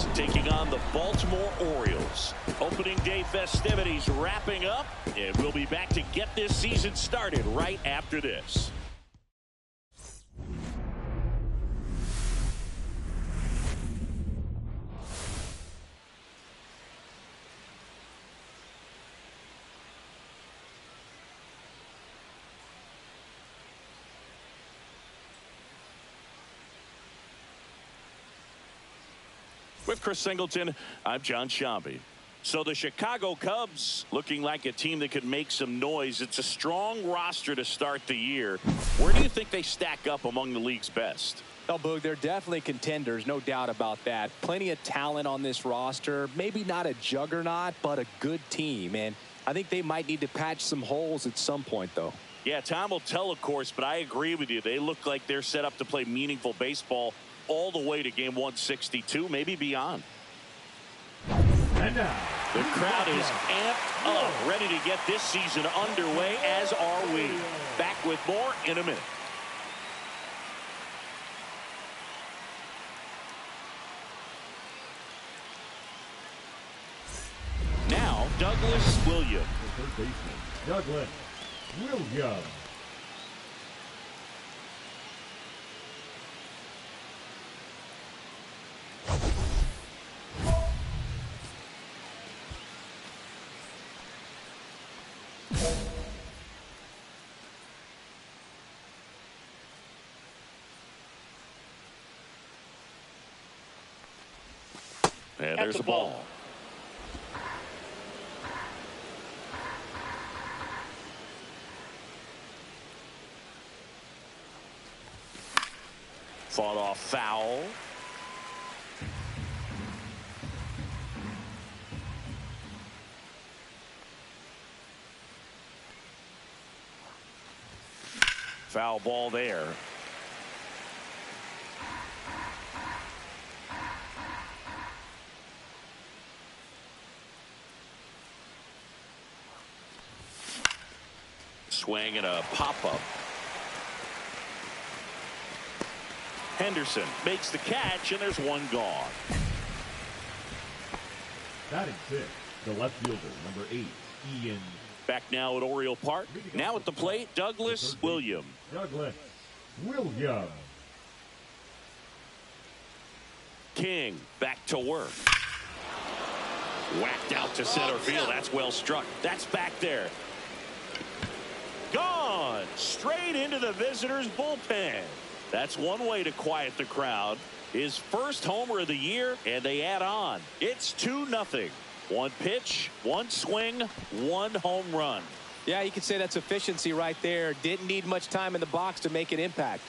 Cubs taking on the Baltimore Orioles. Opening day festivities wrapping up, and we'll be back to get this season started right after this. With Chris Singleton, I'm John Shambi. So the Chicago Cubs looking like a team that could make some noise. It's a strong roster to start the year. Where do you think they stack up among the league's best? Oh, Boog, they're definitely contenders, no doubt about that. Plenty of talent on this roster. Maybe not a juggernaut, but a good team. And I think they might need to patch some holes at some point, though. Yeah, time will tell, of course, but I agree with you. They look like they're set up to play meaningful baseball all the way to game 162, maybe beyond. And now, the crowd is amped up, ready to get this season underway, as are we. Back with more in a minute. Now, Douglas Williams. third baseman, Douglas Williams. And there's the ball. Fought off foul. Foul ball there. Swing and a pop-up. Henderson makes the catch, and there's one gone. Batting sixth, the left fielder, number 8, Ian. Back now at Oriole Park. Now at the plate, Douglas Williams. Douglas Williams. King back to work. Whacked out to center field. That's well struck. That's back there. Gone straight into the visitors' bullpen. That's one way to quiet the crowd. His first homer of the year, and they add on. It's 2-0. One pitch, one swing, one home run. Yeah, you could say that's efficiency right there. Didn't need much time in the box to make an impact.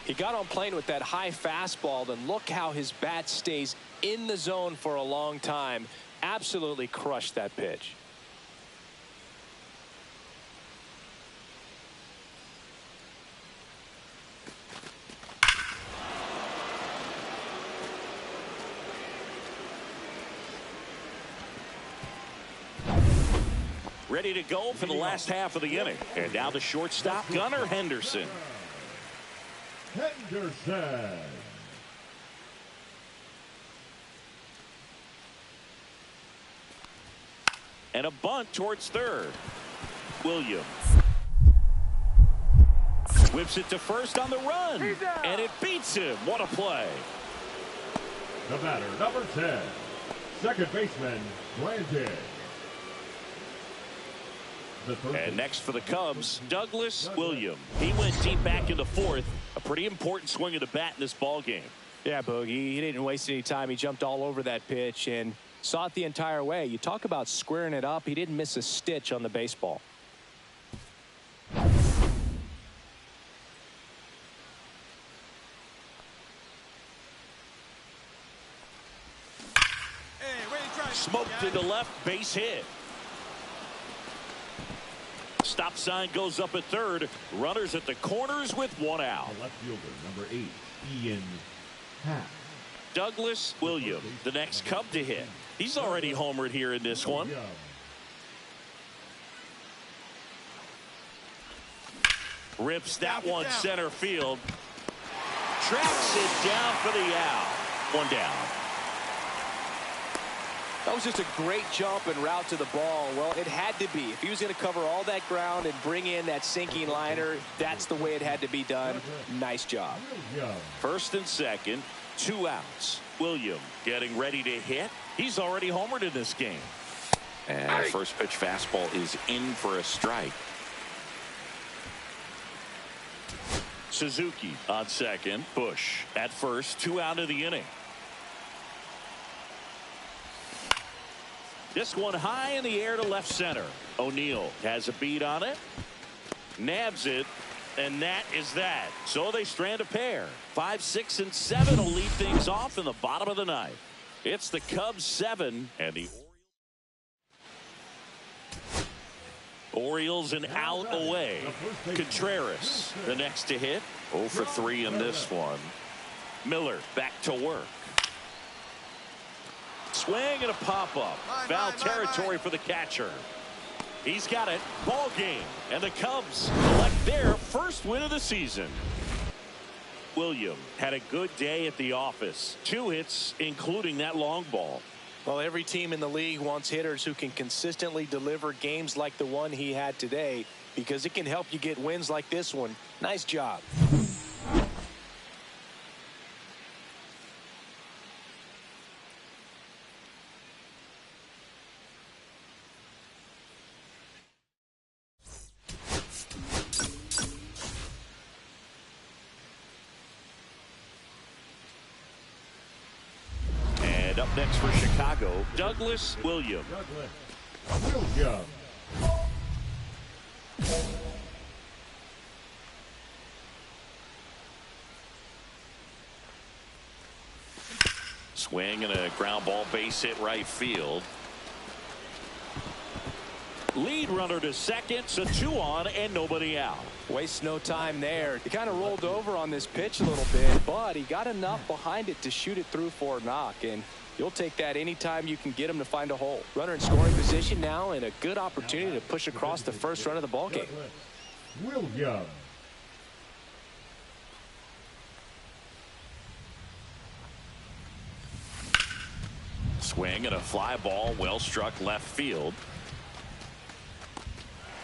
He got on plane with that high fastball, and look how his bat stays in the zone for a long time. Absolutely crushed that pitch. Ready to go for the last half of the inning. And now the shortstop, Gunnar Henderson. Henderson. And a bunt towards third. Williams whips it to first on the run, and it beats him. What a play. The batter, number 10, second baseman, Brandon. And next for the Cubs, Douglas Williams. He went deep back in the fourth. A pretty important swing of the bat in this ball game. Yeah, Boogie, he didn't waste any time. He jumped all over that pitch and saw it the entire way. You talk about squaring it up. He didn't miss a stitch on the baseball. Smoked to the left, base hit. Stop sign goes up at third. Runners at the corners with one out. The left fielder, number 8, Ian Happ. Douglas Williams, the next Cub to hit. He's already homered here in this one. Rips that one center field. Tracks it down for the out. One down. That was just a great jump and route to the ball. Well, it had to be. If he was going to cover all that ground and bring in that sinking liner, that's the way it had to be done. Nice job. First and second, 2 outs. William getting ready to hit. He's already homered in this game. And first pitch fastball is in for a strike. Suzuki on second. Bush at first. 2 out of the inning. This one high in the air to left center. O'Neill has a beat on it. Nabs it. And that is that. So they strand a pair. 5, 6, and 7 will lead things off in the bottom of the ninth. It's the Cubs 7 and the Orioles an out away. Contreras the next to hit. 0 for 3 in this one. Miller back to work. Swing and a pop-up. Foul territory for the catcher. He's got it. Ball game. And the Cubs collect their first win of the season. William had a good day at the office. 2 hits, including that long ball. Well, every team in the league wants hitters who can consistently deliver games like the one he had today, because it can help you get wins like this one. Nice job. Up next for Chicago, Douglas William. Swing and a ground ball, base hit right field. Lead runner to second, so 2 on and nobody out. Waste no time there. He kind of rolled over on this pitch a little bit, but he got enough behind it to shoot it through for a knock, and you'll take that anytime you can get him to find a hole. Runner in scoring position now, and a good opportunity to push across the first run of the ball game. William. Swing and a fly ball, well struck left field.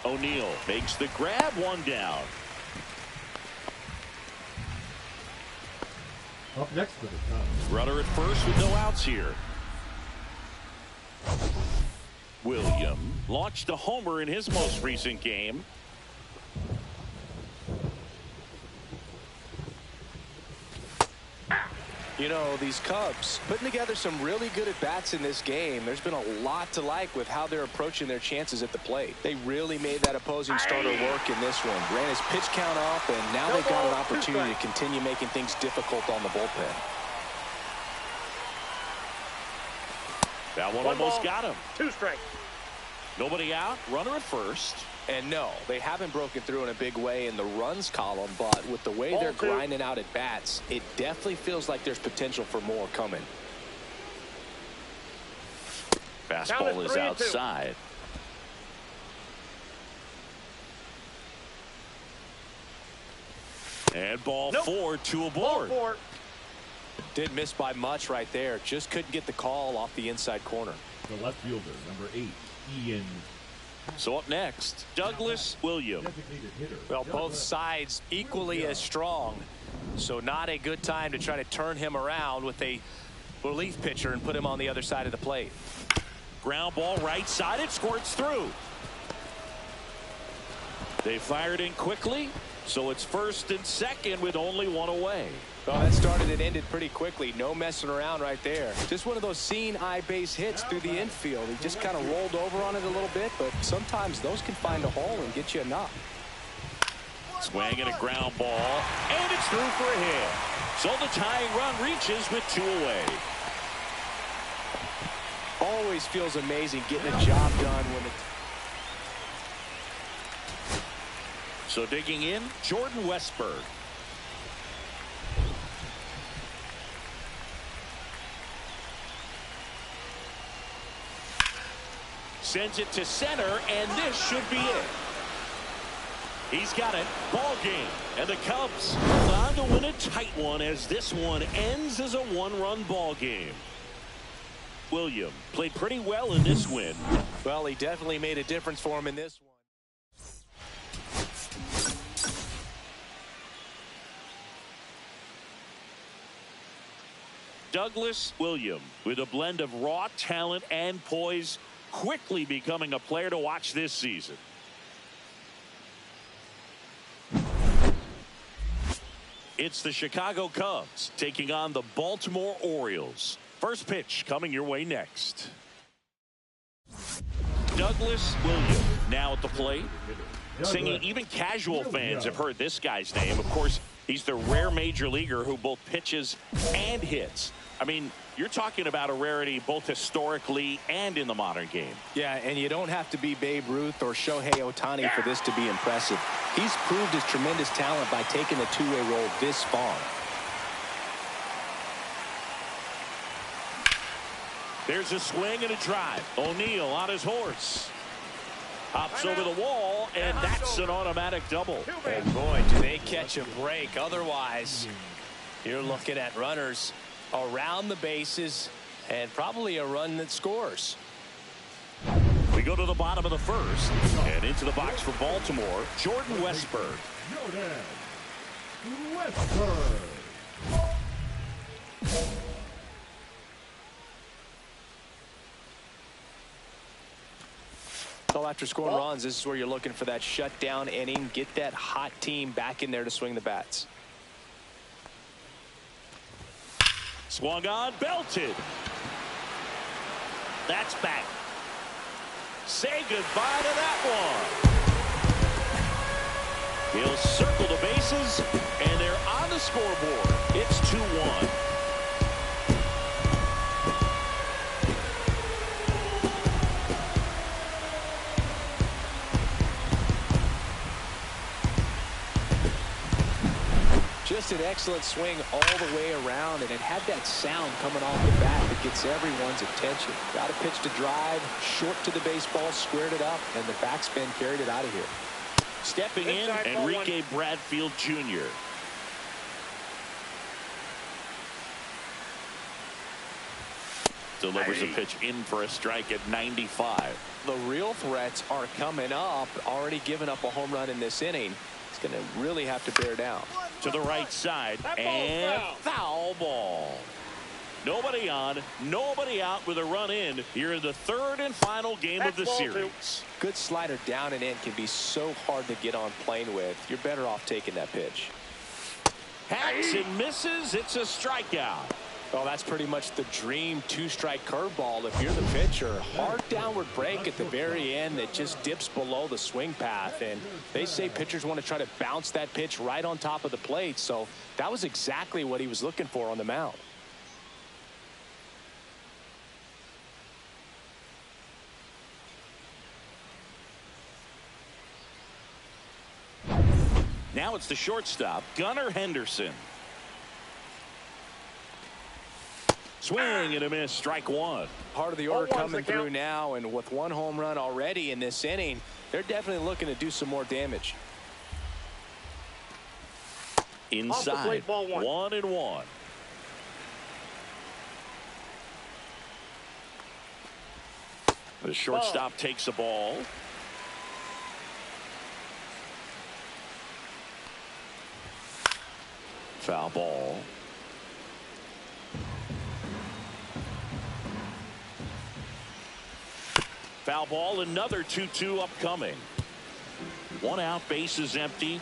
O'Neill makes the grab, 1 down. Up next for the Cubs. Runner at first with no outs here. William launched a homer in his most recent game. You know, these Cubs putting together some really good at-bats in this game. There's been a lot to like with how they're approaching their chances at the plate. They really made that opposing starter work in this one. Ran his pitch count up, and now they've got an opportunity to continue making things difficult on the bullpen. That one almost got him. 2 strikes. Nobody out. Runner at first. And no, they haven't broken through in a big way in the runs column, but with the way they're grinding out at bats, it definitely feels like there's potential for more coming. Fastball is outside. And ball 4, 2 aboard. Ball 4. Didn't miss by much right there. Just couldn't get the call off the inside corner. The left fielder, number 8, Ian. So up next, Douglas William. Well, both sides equally as strong, so not a good time to try to turn him around with a relief pitcher and put him on the other side of the plate. Ground ball right side, it squirts through. They fired in quickly, so it's first and second with only 1 away. Well, that started and ended pretty quickly. No messing around right there. Just one of those seeing eye base hits through the infield. He just kind of rolled over on it a little bit, but sometimes those can find a hole and get you a knock. Swing and a ground ball, and it's through for a hit. So the tying run reaches with 2 away. Always feels amazing getting a job done when it's... So digging in, Jordan Westberg. Sends it to center, and this should be it. He's got it. Ball game. And the Cubs hold on to win a tight one as this one ends as a one-run ball game. William played pretty well in this win. Well, he definitely made a difference for him in this one. Douglas William, with a blend of raw talent and poise, quickly becoming a player to watch this season. It's the Chicago Cubs taking on the Baltimore Orioles. First pitch coming your way next. Douglas William now at the plate. Singing, even casual fans have heard this guy's name. Of course, he's the rare major leaguer who both pitches and hits. I mean, you're talking about a rarity both historically and in the modern game. Yeah, and you don't have to be Babe Ruth or Shohei Ohtani for this to be impressive. He's proved his tremendous talent by taking the two-way role this far. There's a swing and a drive. O'Neal on his horse. Hops over the wall, and that's an automatic double. And boy, do they catch a break. Otherwise, you're looking at runners around the bases and probably a run that scores. We go to the bottom of the first and into the box for Baltimore, Jordan Westburg. So after scoring runs, this is where you're looking for that shutdown inning. Get that hot team back in there to swing the bats. Swung on, belted. That's back. Say goodbye to that one. He'll circle the bases, and they're on the scoreboard. It's 2-1. Just an excellent swing all the way around, and it had that sound coming off the bat that gets everyone's attention. Got a pitch to drive, short to the baseball, squared it up, and the backspin carried it out of here. Stepping in, Enrique Bradfield Jr. Delivers a pitch in for a strike at 95. The real threats are coming up, already giving up a home run in this inning. He's going to really have to bear down. To the right side, and foul ball. Nobody on, nobody out with a run in here in the third and final game of the series. Good slider down and in can be so hard to get on plane with. You're better off taking that pitch. Hacks and misses. It's a strikeout. Well, that's pretty much the dream two-strike curveball if you're the pitcher. Hard downward break at the very end that just dips below the swing path. And they say pitchers want to try to bounce that pitch right on top of the plate. So that was exactly what he was looking for on the mound. Now it's the shortstop, Gunnar Henderson. Swing and a miss, strike one. Part of the order coming through now, and with one home run already in this inning, they're definitely looking to do some more damage. Inside, 1-1. The shortstop takes the ball. Foul ball. Foul ball, another 2-2 upcoming. One out, base is empty.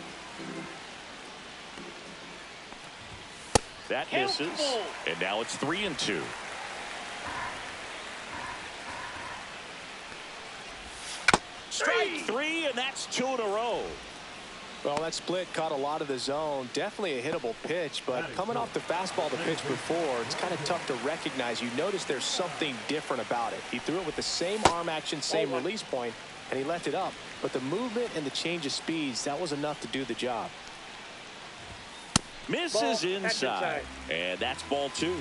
That misses, and now it's 3-2. Strike three, and that's 2 in a row. Well, that split caught a lot of the zone. Definitely a hittable pitch, but coming off the fastball the pitch before, it's kind of tough to recognize. You notice there's something different about it. He threw it with the same arm action, same release point, and he left it up. But the movement and the change of speeds, that was enough to do the job. Misses inside, and that's ball 2.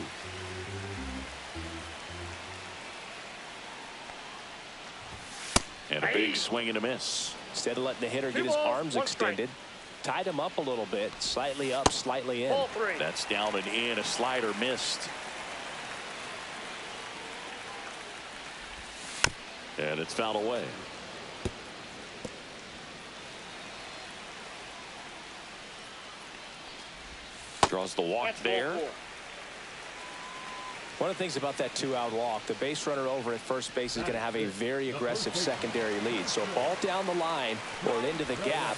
And a big swing and a miss. Instead of letting the hitter get his arms extended, tied him up a little bit, slightly up, slightly in. That's down and in. A slider missed. And it's fouled away. Draws the walk there. One of the things about that 2-out walk, the base runner over at first base is going to have a very aggressive secondary lead. So a ball down the line or into the gap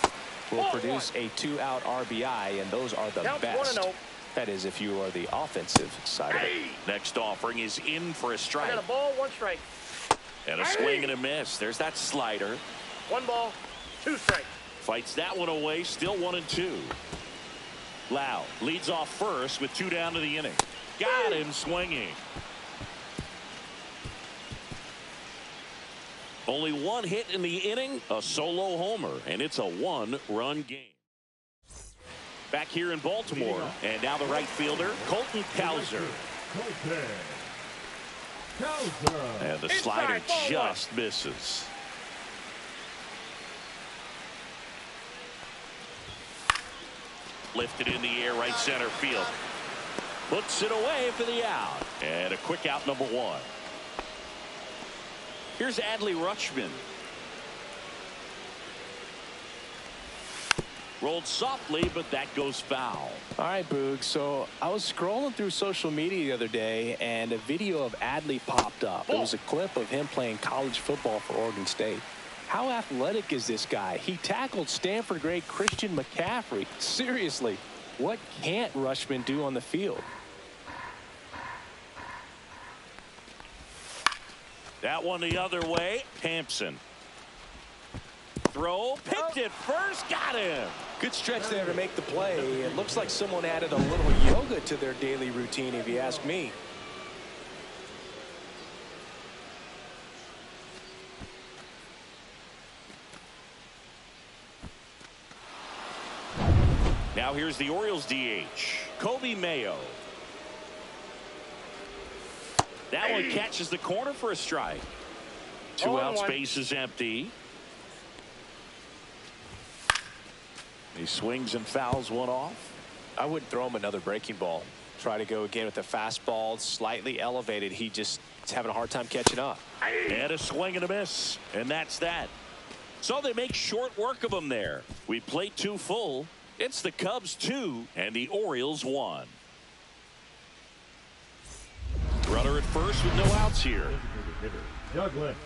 will produce a 2-out RBI, and those are the best. That is, if you are the offensive side of it. Next offering is in for a strike. I got a ball, 1 strike. And a swing and a miss. There's that slider. 1 ball, 2 strikes. Fights that one away. Still 1-2. Lau leads off first with 2 down to the inning. Got him swinging. Only 1 hit in the inning, a solo homer, and it's a 1-run game. Back here in Baltimore, and now the right fielder, Colton Cowser. And the slider just misses. Lifted in the air, right center field. Puts it away for the out. And a quick out, number 1. Here's Adley Rutschman. Rolled softly, but that goes foul. All right, Boog. So I was scrolling through social media the other day, and a video of Adley popped up. It was a clip of him playing college football for Oregon State. How athletic is this guy? He tackled Stanford great Christian McCaffrey. Seriously, what can't Rutschman do on the field? That one the other way. Hampson. Throw. Picked it first. Got him. Good stretch there to make the play. It looks like someone added a little yoga to their daily routine, if you ask me. Now here's the Orioles DH, Kobe Mayo. That one catches the corner for a strike. 2 out, space is empty. He swings and fouls one off. I wouldn't throw him another breaking ball. Try to go again with the fastball, slightly elevated. He just is having a hard time catching up. And a swing and a miss. And that's that. So they make short work of him there. We played 2 full. It's the Cubs 2 and the Orioles 1. Runner at first with no outs here. Douglas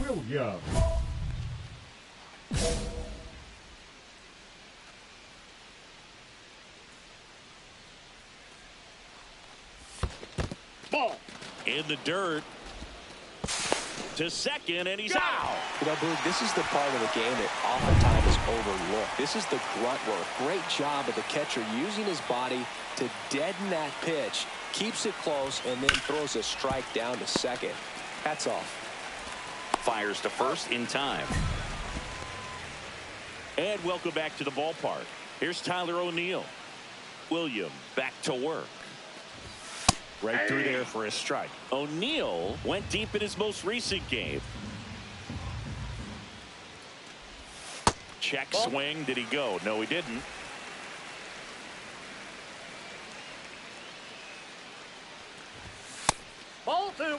Williams. Ball in the dirt to second, and he's out. You know, Boog, this is the part of the game that oftentimes is overlooked. This is the grunt work. Great job of the catcher using his body to deaden that pitch, keeps it close, and then throws a strike down to second. Hats off. Fires to first in time. And welcome back to the ballpark. Here's Tyler O'Neill. Williams back to work. Right through there for a strike. O'Neill went deep in his most recent game. Check swing. Did he go? No, he didn't. Ball 2.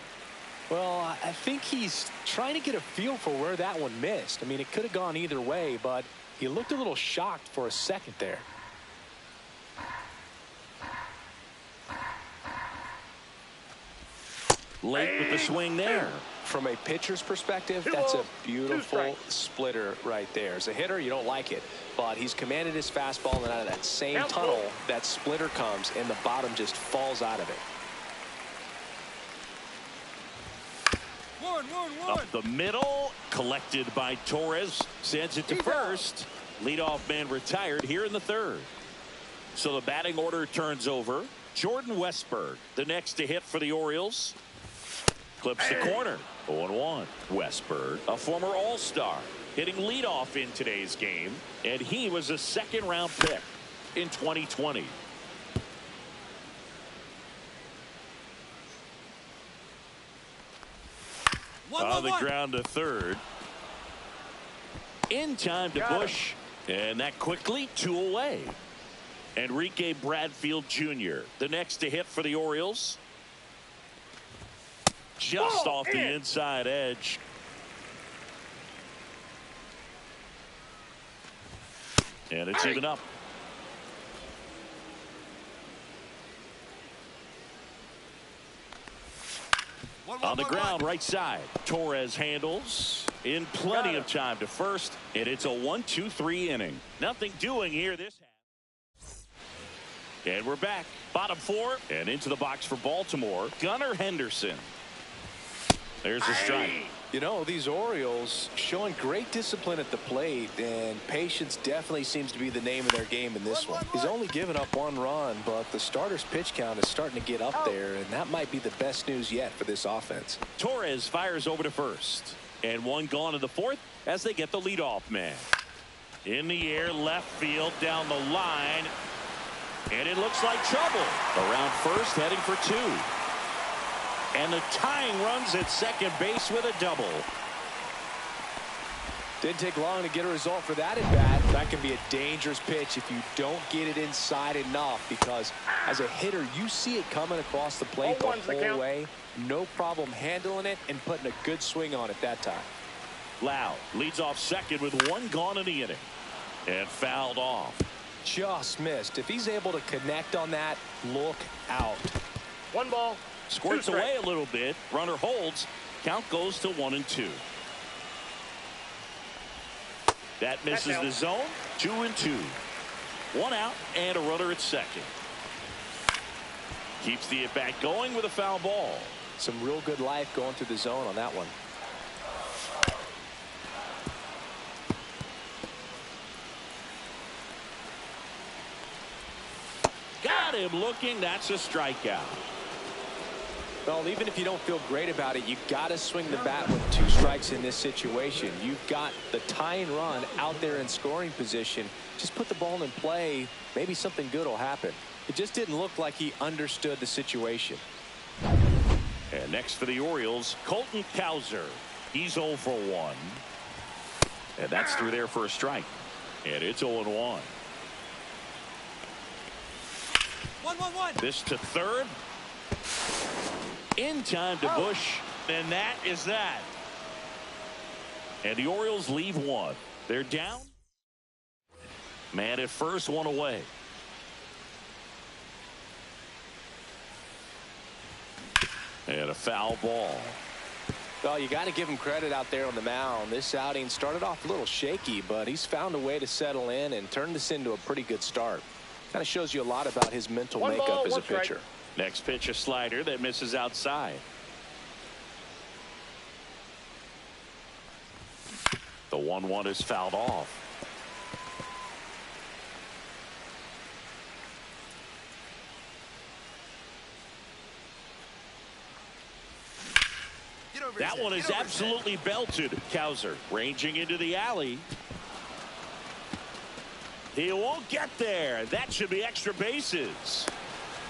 Well, I think he's trying to get a feel for where that one missed. I mean, it could have gone either way, but he looked a little shocked for a second there. Late with the swing there. From a pitcher's perspective, that's a beautiful splitter right there. As a hitter, you don't like it, but he's commanded his fastball, and out of that same tunnel, that splitter comes, and the bottom just falls out of it. Up the middle, collected by Torres, sends it to first. Leadoff man retired here in the 3rd. So the batting order turns over. Jordan Westburg, the next to hit for the Orioles. Clips the corner. 0-1. Westburg, a former All-Star, hitting leadoff in today's game, and he was a 2nd-round pick in 2020. On the ground to 3rd. In time to Bush. And that quickly 2 away. Enrique Bradfield Jr. the next to hit for the Orioles. Just off the inside edge. And it's even up. On the ground, right side. Torres handles in plenty of time to first. And it's a 1-2-3 inning. Nothing doing here this half. And we're back. Bottom 4 and into the box for Baltimore. Gunnar Henderson. There's the strike. You know, these Orioles showing great discipline at the plate, and patience definitely seems to be the name of their game in this one. He's only given up 1 run, but the starter's pitch count is starting to get up there, and that might be the best news yet for this offense. Torres fires over to first, and 1 gone in the 4th as they get the leadoff man. In the air, left field, down the line, and it looks like trouble. Around first, heading for 2. And the tying runs at second base with a double. Didn't take long to get a result for that at bat. That can be a dangerous pitch if you don't get it inside enough, because as a hitter, you see it coming across the plate the whole way. No problem handling it and putting a good swing on it that time. Loud leads off second with 1 gone in the inning. And fouled off. Just missed. If he's able to connect on that, look out. 1 ball. Squirts away a little bit. Runner holds. Count goes to 1-2. That misses the zone. 2-2. 1 out and a runner at second. Keeps the at bat going with a foul ball. Some real good life going through the zone on that one. Got him looking. That's a strikeout. Well, even if you don't feel great about it, you got to swing the bat with 2 strikes in this situation. You've got the tying run out there in scoring position. Just put the ball in play. Maybe something good will happen. It just didn't look like he understood the situation. And next for the Orioles, Colton Cowser. He's 0 for 1. And that's through there for a strike. And it's 0-1. 1-1-1. This to third. In time to Bush, and that is that. And the Orioles leave 1. They're down. Man at first, 1 away. And a foul ball. Well, you got to give him credit out there on the mound. This outing started off a little shaky, but he's found a way to settle in and turn this into a pretty good start. Kind of shows you a lot about his mental makeup as a pitcher. Next pitch, a slider that misses outside. The 1-1 is fouled off. That one is absolutely belted. Cowser ranging into the alley. He won't get there. That should be extra bases.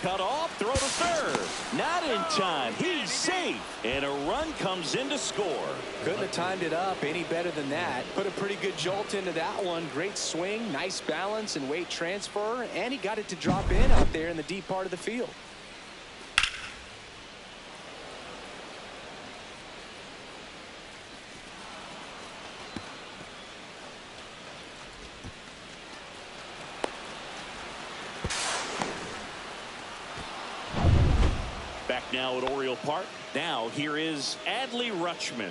Cut off, throw to third. Not in time. He's safe. And a run comes in to score. Couldn't have timed it up any better than that. Put a pretty good jolt into that one. Great swing, nice balance and weight transfer. And he got it to drop in out there in the deep part of the field. Back now at Oriole Park. Now here is Adley Rutschman.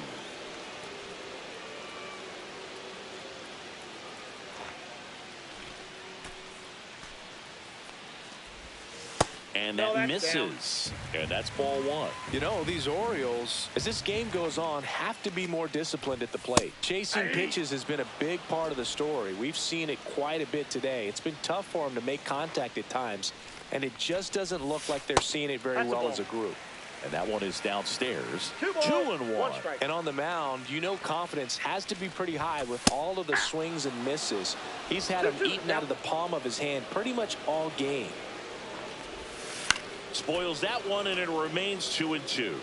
And that misses. And that's ball 1. You know, these Orioles, as this game goes on, have to be more disciplined at the plate. Chasing pitches has been a big part of the story. We've seen it quite a bit today. It's been tough for them to make contact at times, and it just doesn't look like they're seeing it very well as a group. And that one is downstairs. 2-1. And on the mound, you know, confidence has to be pretty high with all of the swings and misses. He's had them eaten out of the palm of his hand pretty much all game. Spoils that one, and it remains 2-2.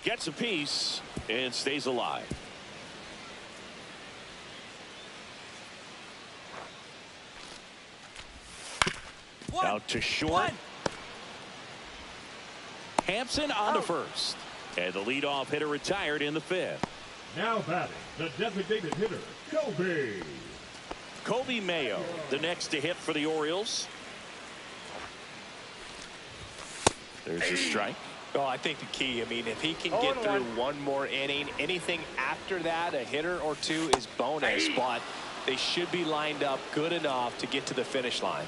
Gets a piece and stays alive. Out to short. Hampson on to first. And the leadoff hitter retired in the fifth. Now batting, the designated hitter, Kobe Mayo, the next to hit for the Orioles. There's a strike. Well, I think the key, I mean, if he can get through one more inning, anything after that, a hitter or two is bonus, but they should be lined up good enough to get to the finish line.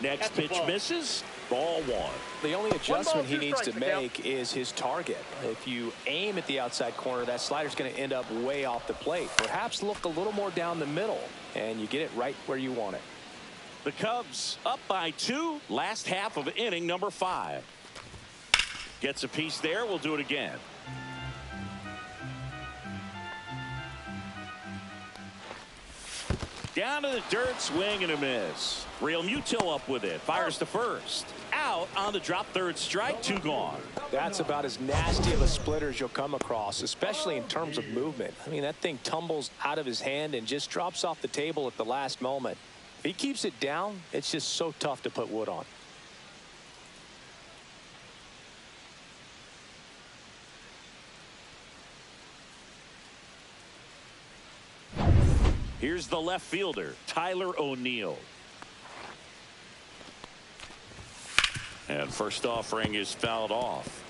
Next pitch misses. Ball one. The only adjustment he needs to make is his target. If you aim at the outside corner, that slider's going to end up way off the plate. Perhaps look a little more down the middle, and you get it right where you want it. The Cubs up by 2. Last half of inning number 5. Gets a piece there. We'll do it again. Down to the dirt, swing and a miss. Real Muto up with it. Fires to first. Out on the drop, third strike, 2 gone. That's about as nasty of a splitter as you'll come across, especially in terms of movement. I mean, that thing tumbles out of his hand and just drops off the table at the last moment. If he keeps it down, it's just so tough to put wood on. Here's the left fielder, Tyler O'Neill. And first offering is fouled off.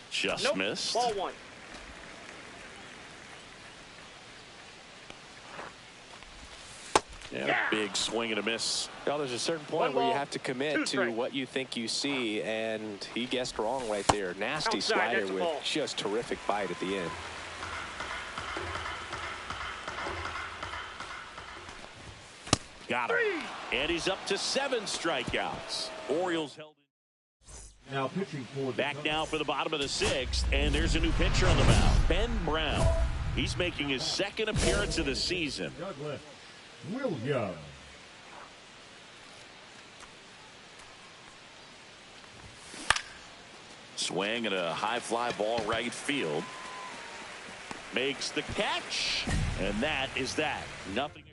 Just missed. Ball one. And a big swing and a miss. Well, there's a certain point where you have to commit to what you think you see, and he guessed wrong right there. Nasty slider with just terrific bite at the end. Got him. And he's up to 7 strikeouts. Orioles held it. Now pitching for the back now for the bottom of the 6th, and there's a new pitcher on the mound, Ben Brown. He's making his 2nd appearance of the season. Douglas Williams. Swing and a high fly ball right field. Makes the catch, and that is that. Nothing.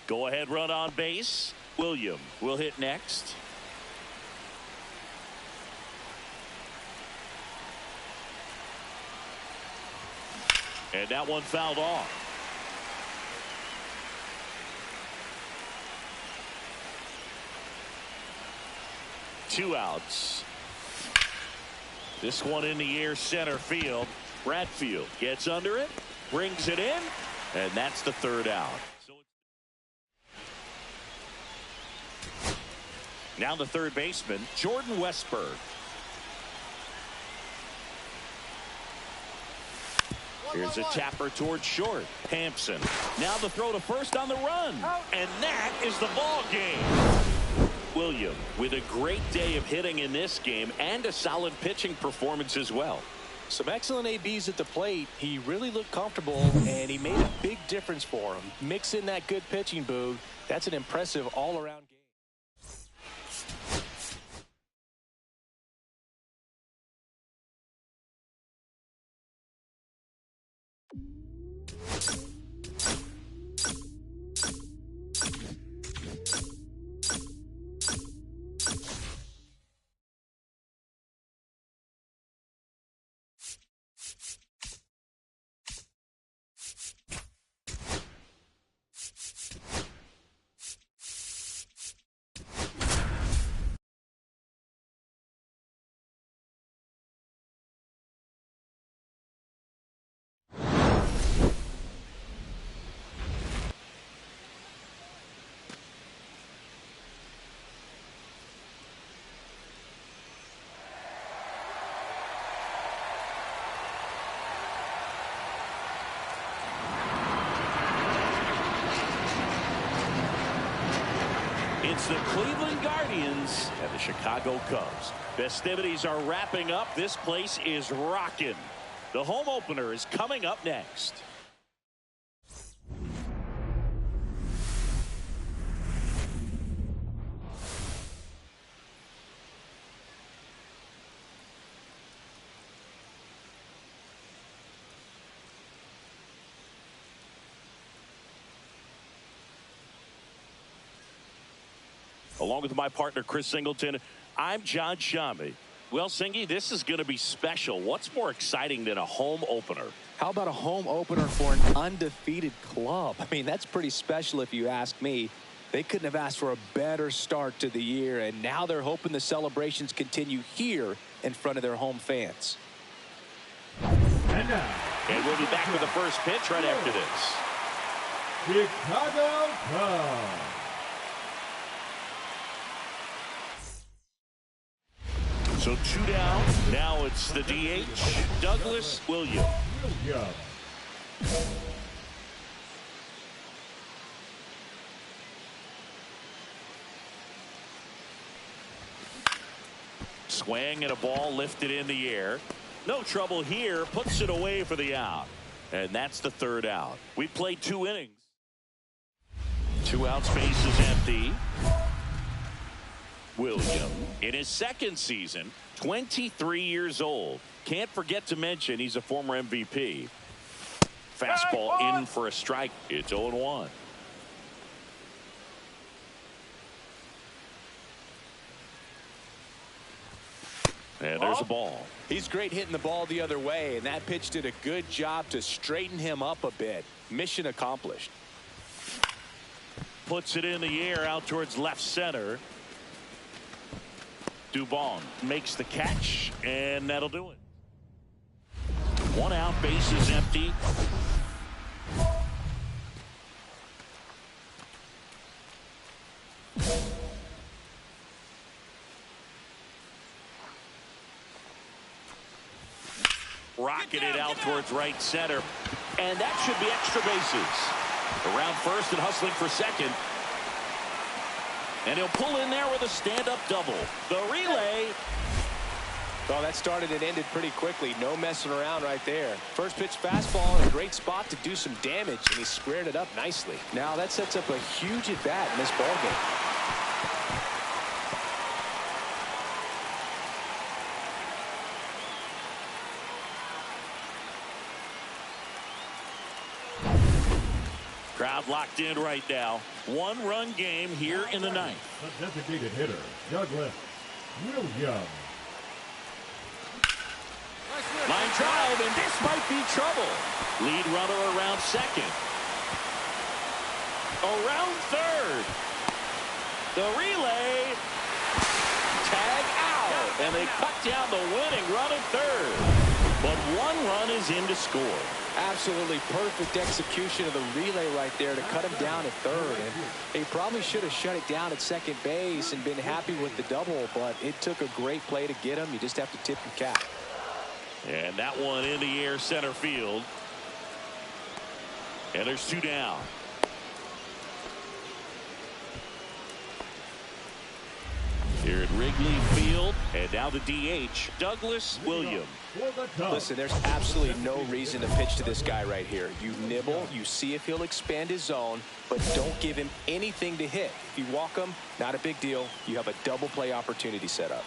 Go ahead run on base. William will hit next. And that one fouled off. Two outs. This one in the air, center field. Bradfield gets under it, brings it in, and that's the 3rd out. Now the third baseman, Jordan Westberg. Here's a tapper towards short. Hampson. Now the throw to first on the run. And that is the ball game. William with a great day of hitting in this game and a solid pitching performance as well. Some excellent ABs at the plate. He really looked comfortable, and he made a big difference for him. Mix in that good pitching, Boog. That's an impressive all-around game. It's the Cleveland Guardians and the Chicago Cubs. Festivities are wrapping up. This place is rocking. The home opener is coming up next. Along with my partner, Chris Singleton, I'm John Shammy. Well, Singy, this is going to be special. What's more exciting than a home opener? How about a home opener for an undefeated club? I mean, that's pretty special if you ask me. They couldn't have asked for a better start to the year, and now they're hoping the celebrations continue here in front of their home fans. And we'll be back with the first pitch right after this. Chicago Cubs. So 2 down. Now it's the DH, Douglas Williams. Swing and a ball lifted in the air. No trouble here. Puts it away for the out. And that's the 3rd out. We played 2 innings. 2 outs, bases empty. Williams in his 2nd season, 23 years old. Can't forget to mention he's a former MVP. Fastball in for a strike. It's 0-1. And there's a ball. He's great hitting the ball the other way, and that pitch did a good job to straighten him up a bit. Mission accomplished. Puts it in the air out towards left center. Dubon makes the catch, and that'll do it. 1 out, bases empty. Rocketed out towards right center, and that should be extra bases. Around first and hustling for second. And he'll pull in there with a stand-up double. The relay. Well, that started and ended pretty quickly. No messing around right there. First pitch fastball in a great spot to do some damage, and he squared it up nicely. Now that sets up a huge at-bat in this ballgame. Crowd locked in right now. 1-run game here in the 9th. The designated hitter, Douglas Williams. Line drive, and this might be trouble. Lead runner around second. Around third. The relay. Tag out. And they cut down the winning run at third. But 1 run is in to score. Absolutely perfect execution of the relay right there to cut him down at third. And he probably should have shut it down at second base and been happy with the double, but it took a great play to get him. You just have to tip your cap. And that one in the air center field. And there's 2 down. Here at Wrigley Field, and now the DH, Douglas Williams. Listen, there's absolutely no reason to pitch to this guy right here. You nibble, you see if he'll expand his zone, but don't give him anything to hit. If you walk him, not a big deal. You have a double play opportunity set up.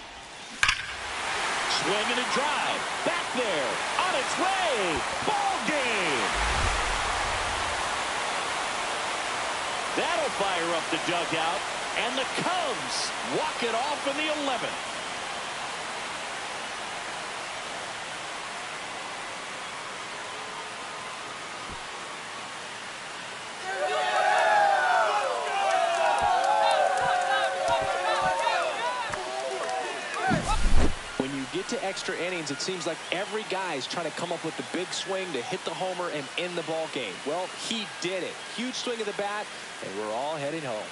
Swing and a drive. Back there. On its way. Ball game. That'll fire up the dugout. And the Cubs walk it off in the 11th. When you get to extra innings, it seems like every guy is trying to come up with the big swing to hit the homer and end the ball game. Well, he did it. Huge swing of the bat, and we're all heading home.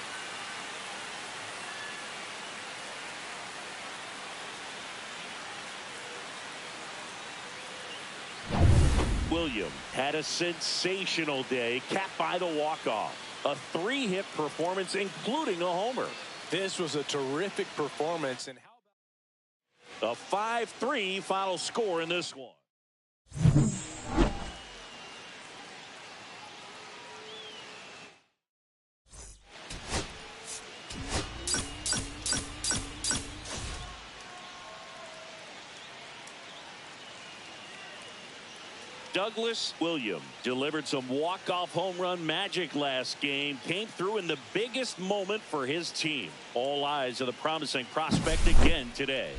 Williams had a sensational day, capped by the walk-off. A 3-hit performance, including a homer. This was a terrific performance. And how about a 5-3 final score in this one. Douglas Williams delivered some walk-off home run magic last game. Came through in the biggest moment for his team. All eyes on the promising prospect again today.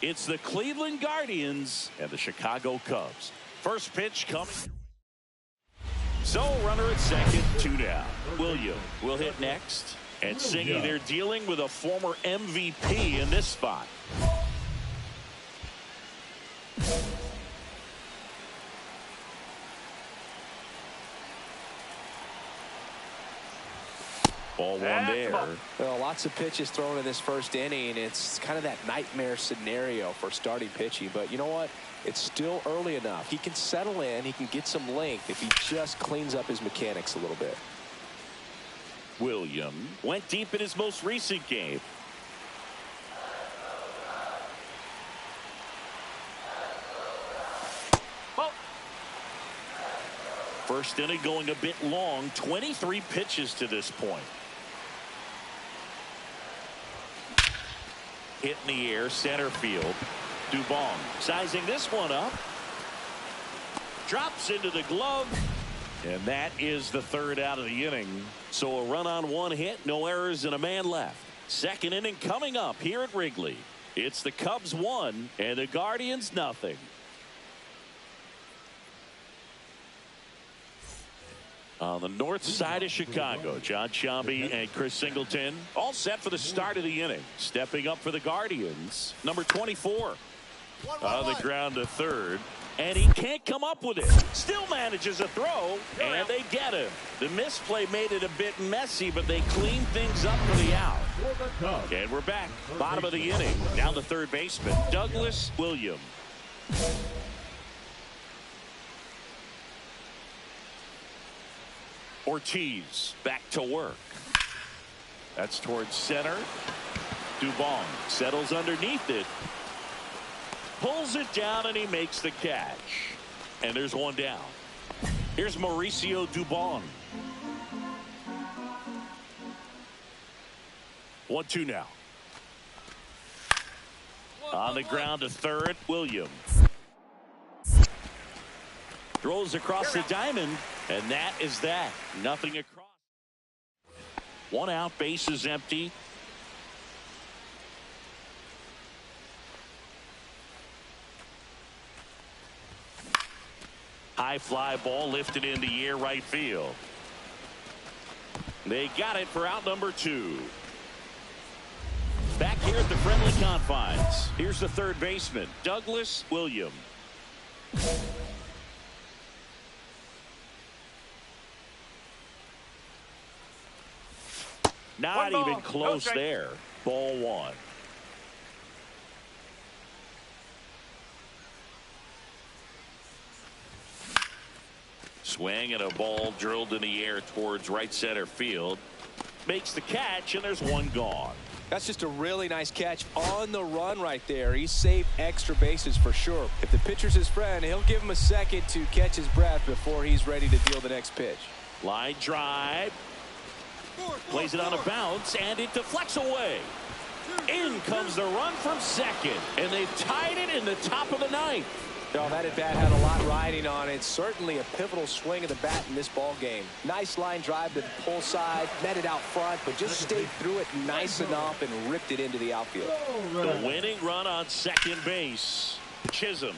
It's the Cleveland Guardians and the Chicago Cubs. First pitch coming. So runner at second, 2 down. Williams will hit next. And Singy, they're dealing with a former MVP in this spot. Ball one there. Well, lots of pitches thrown in this first inning. It's kind of that nightmare scenario for starting pitching. But you know what? It's still early enough. He can settle in. He can get some length if he just cleans up his mechanics a little bit. Williams went deep in his most recent game. First inning going a bit long. 23 pitches to this point. Hit in the air, center field. Dubon sizing this one up. Drops into the glove. And that is the third out of the inning. So a run on one hit, no errors, and a man left. Second inning coming up here at Wrigley. It's the Cubs 1 and the Guardians nothing. On the north side of Chicago, John Sciambi and Chris Singleton all set for the start of the inning. Stepping up for the Guardians, number 24. On the ground to third. And he can't come up with it. Still manages a throw, and they get him. The misplay made it a bit messy, but they clean things up for the out. And we're back. Bottom of the inning. Down to third baseman, Douglas Williams. Ortiz back to work. That's towards center. Dubon settles underneath it. Pulls it down, and he makes the catch. And there's one down. Here's Mauricio Dubon. 1-2 now. On the ground to third, Williams. Throws across the diamond, and that is that. Nothing across. One out, base is empty. High fly ball lifted in the air, right field. They got it for out number 2. Back here at the friendly confines. Here's the third baseman, Douglas Williams. Not even close there. Ball 1. Swing and a ball drilled in the air towards right center field. Makes the catch, and there's one gone. That's just a really nice catch on the run right there. He saved extra bases for sure. If the pitcher's his friend, he'll give him a second to catch his breath before he's ready to deal the next pitch. Line drive. Plays it on a bounce, and it deflects away. In comes the run from second, and they've tied it in the top of the ninth. Oh, that at-bat had a lot riding on it. Certainly a pivotal swing of the bat in this ball game. Nice line drive to the pull side, met it out front, but just stayed through it nice enough and ripped it into the outfield. The winning run on second base, Chisholm.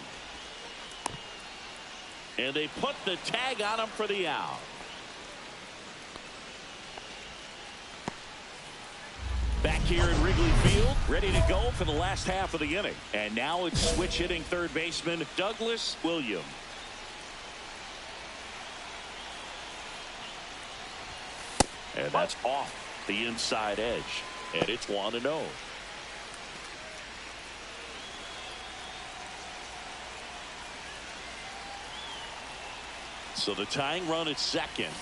And they put the tag on him for the out. Back here at Wrigley Field, ready to go for the last half of the inning. And now it's switch hitting third baseman Douglas Williams. And that's off the inside edge. And it's 1-0. So the tying run at second.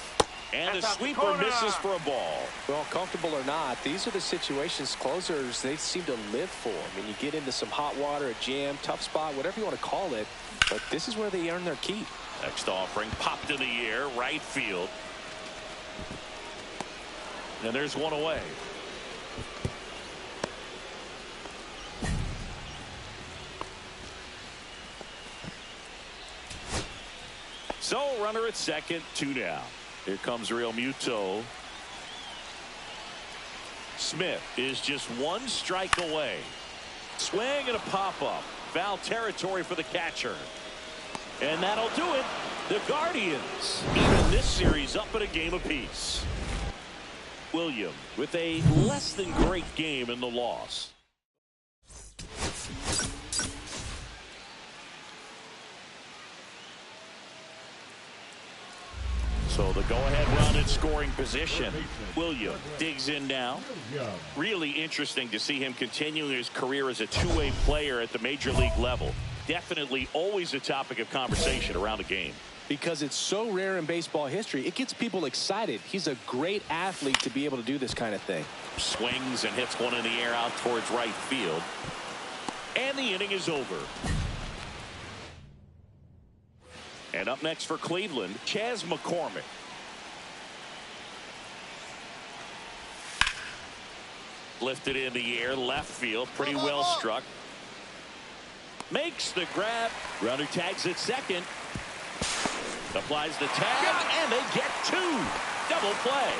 And a sweeper misses for a ball. Well, comfortable or not, these are the situations closers they seem to live for. I mean, you get into some hot water, a jam, tough spot, whatever you want to call it, but this is where they earn their keep. Next offering popped in the air, right field. And there's one away. runner at second, 2 down. Here comes Real Muto. Smith is just 1 strike away. Swing and a pop-up. Foul territory for the catcher. And that'll do it. The Guardians even this series up at a game apiece. William with a less than great game in the loss. So the go-ahead run in scoring position. William digs in now. Really interesting to see him continuing his career as a two-way player at the major league level. Definitely always a topic of conversation around the game. Because it's so rare in baseball history, it gets people excited. He's a great athlete to be able to do this kind of thing. Swings and hits one in the air out towards right field. And the inning is over. And up next for Cleveland, Chas McCormick. Lifted in the air, left field, pretty well struck. Makes the grab. Runner tags at second. Applies the tag, and they get 2. Double play.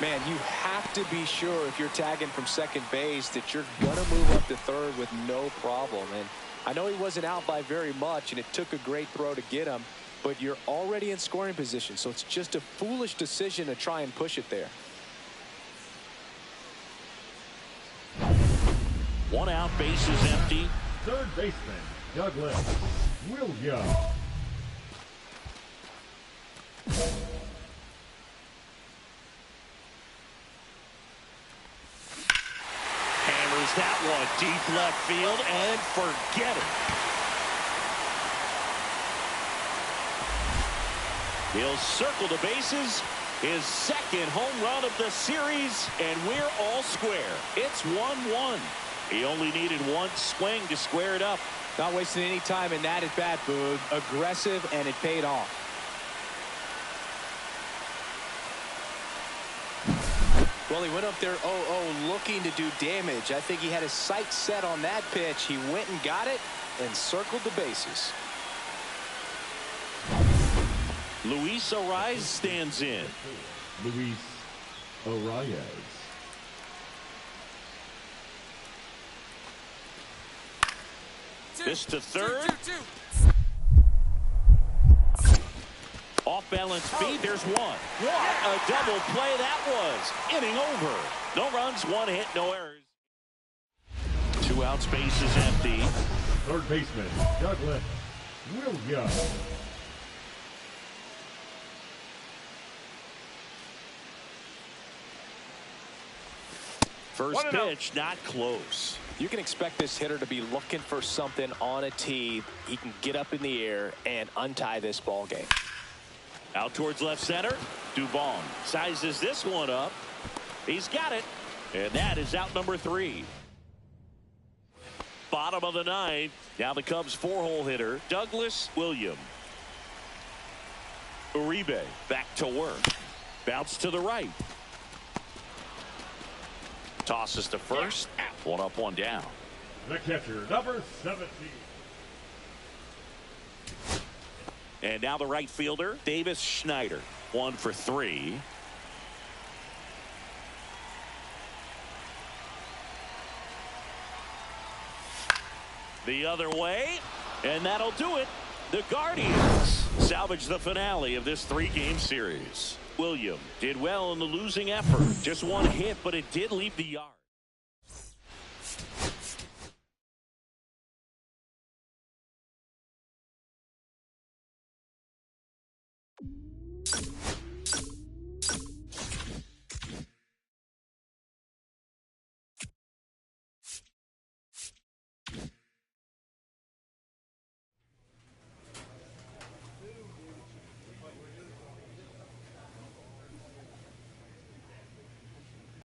Man, you have to be sure if you're tagging from second base that you're going to move up to third with no problem. And I know he wasn't out by very much, and it took a great throw to get him, but you're already in scoring position, so it's just a foolish decision to try and push it there. 1 out, bases empty. Third baseman, Douglas Williams. Hammers that one deep left field and forget it. He'll circle the bases. His second home run of the series, and we're all square. It's 1-1. He only needed 1 swing to square it up. Not wasting any time in that at bat, Boog. Aggressive, and it paid off. Well, he went up there 0-0 looking to do damage. I think he had his sights set on that pitch. He went and got it and circled the bases. Luis Arias stands in. Luis Arias. This to third. Off balance feed. There's 1. What a double play that was. Inning over. No runs, 1 hit, no errors. 2 outs, bases empty. Third baseman, Douglas Williams. First pitch, not close. You can expect this hitter to be looking for something on a tee. He can get up in the air and untie this ball game. Out towards left center. Dubon sizes this one up. He's got it. And that is out number 3. Bottom of the 9th. Now the Cubs 4-hole hitter, Douglas Williams. Uribe back to work. Bounce to the right. Tosses to first. 1 up, 1 down. The catcher, number 17. And now the right fielder, Davis Schneider. 1 for 3. The other way, and that'll do it. The Guardians salvage the finale of this 3-game series. William did well in the losing effort. Just 1 hit, but it did leave the yard.